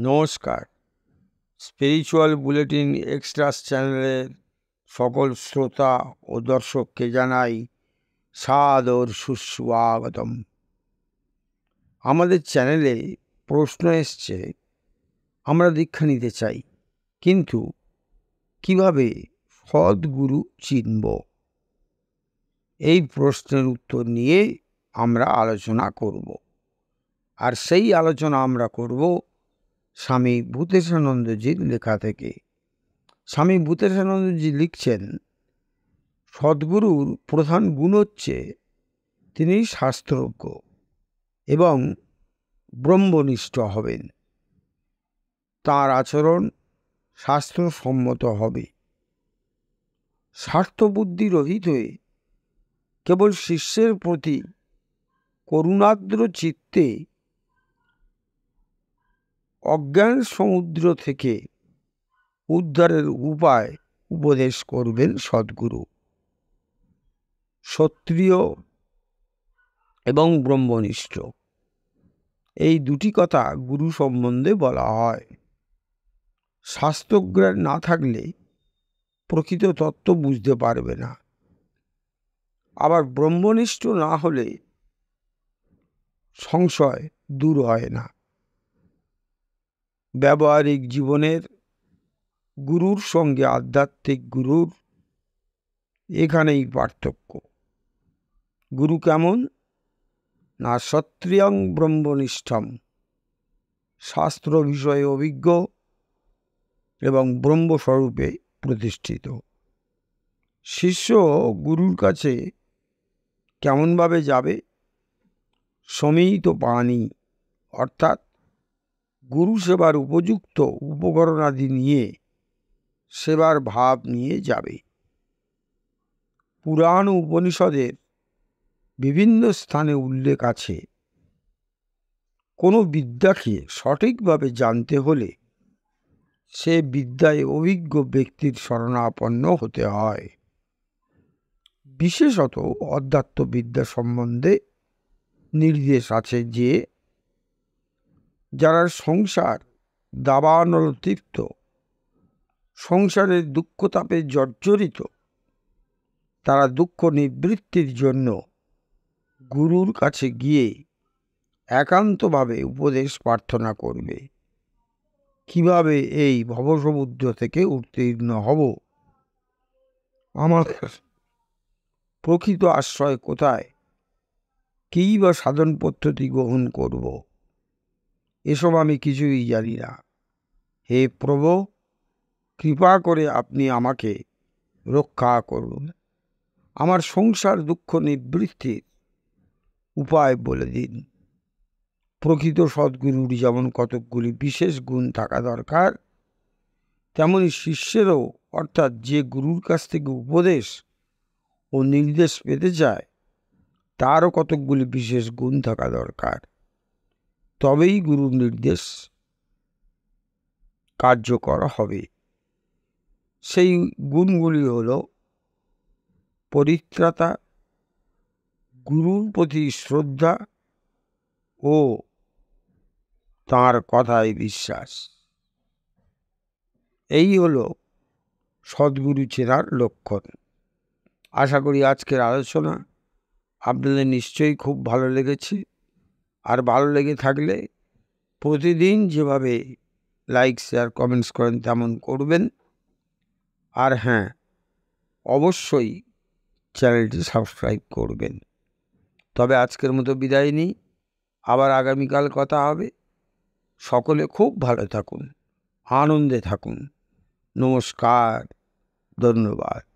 নমস্কার। Spiritual bulletin এক্সট্রাস চ্যানেলের সকল শ্রোতা ও দর্শককে জানাই সাদর সুস্বাগতম। আমাদের চ্যানেলে প্রশ্ন এসছে, আমরা দীক্ষা নিতে চাই, কিন্তু কিভাবে সদ্গুরু চিনব? এই প্রশ্নের উত্তর নিয়ে আমরা আলোচনা করব। আর সেই আলোচনা আমরা করব স্বামী ভূতেশানন্দজির লেখা থেকে। স্বামী ভূতেশানন্দজি লিখছেন, সদ্গুরুর প্রধান গুণ হচ্ছে তিনি শাস্ত্রজ্ঞ এবং ব্রহ্মনিষ্ঠ হবেন। তাঁর আচরণ শাস্ত্রসম্মত হবে। স্বার্থবুদ্ধি রহিত হয়ে কেবল শিষ্যের প্রতি করুণাদ্র চিত্তে অজ্ঞান সমুদ্র থেকে উদ্ধারের উপায় উপদেশ করবেন সদ্গুরু। ক্ষত্রিয় এবং ব্রহ্মনিষ্ঠ, এই দুটি কথা গুরু সম্বন্ধে বলা হয়। শাস্ত্রজ্ঞান না থাকলে প্রকৃত তত্ত্ব বুঝতে পারবে না। আবার ব্রহ্মনিষ্ঠ না হলে সংশয় দূর হয় না। ব্যবহারিক জীবনের গুরুর সঙ্গে আধ্যাত্মিক গুরুর এখানেই পার্থক্য। গুরু কেমন? না ক্ষত্রিয়ং ব্রহ্মনিষ্ঠম, শাস্ত্র বিষয়ে অভিজ্ঞ এবং ব্রহ্মস্বরূপে প্রতিষ্ঠিত। শিষ্য গুরুর কাছে কেমনভাবে যাবে? সমিত পানি, অর্থাৎ গুরু সেবার উপযুক্ত উপকরণাদি নিয়ে সেবার ভাব নিয়ে যাবে। পুরাণ ও উপনিষদের বিভিন্ন স্থানে উল্লেখ আছে, কোনো বিদ্যাকে সঠিকভাবে জানতে হলে সে বিদ্যায় অভিজ্ঞ ব্যক্তির শরণাপন্ন হতে হয়। বিশেষত অধ্যাত্মবিদ্যা সম্বন্ধে নির্দেশ আছে যে, যারা সংসার দাবানলতীর্থ, সংসারের দুঃখতাপে জর্জরিত, তারা দুঃখ নিবৃত্তির জন্য গুরুর কাছে গিয়ে একান্তভাবে উপদেশ প্রার্থনা করবে। কিভাবে এই ভবসমুদ্র থেকে উত্তীর্ণ হব? আমার প্রকৃত আশ্রয় কোথায়? কী বা সাধন পদ্ধতি গ্রহণ করব? এসব আমি কিছুই জানি না। হে প্রভু, কৃপা করে আপনি আমাকে রক্ষা করুন। আমার সংসার দুঃখ নিবৃত্তির উপায় বলে দিন। প্রকৃত সদ্গুরুর যেমন কতকগুলি বিশেষ গুণ থাকা দরকার, তেমনি শিষ্যেরও, অর্থাৎ যে গুরুর কাছ থেকে উপদেশ ও নির্দেশ পেতে চায়, তারও কতকগুলি বিশেষ গুণ থাকা দরকার। তবেই গুরুর নির্দেশ কার্যকর হবে। সেই গুণগুলি হল পরিত্রাতা, গুরুর প্রতি শ্রদ্ধা ও তাঁর কথায় বিশ্বাস। এই হল সদ্গুরু চেনার লক্ষণ। আশা করি আজকের আলোচনা আপনাদের নিশ্চয়ই খুব ভালো লেগেছে। আর ভালো লেগে থাকলে প্রতিদিন যেভাবে লাইক, শেয়ার, কমেন্টস করেন তেমন করবেন। আর হ্যাঁ, অবশ্যই চ্যানেলটি সাবস্ক্রাইব করবেন। তবে আজকের মতো বিদায় নিই, আবার আগামীকাল কথা হবে। সকলে খুব ভালো থাকুন, আনন্দে থাকুন। নমস্কার, ধন্যবাদ।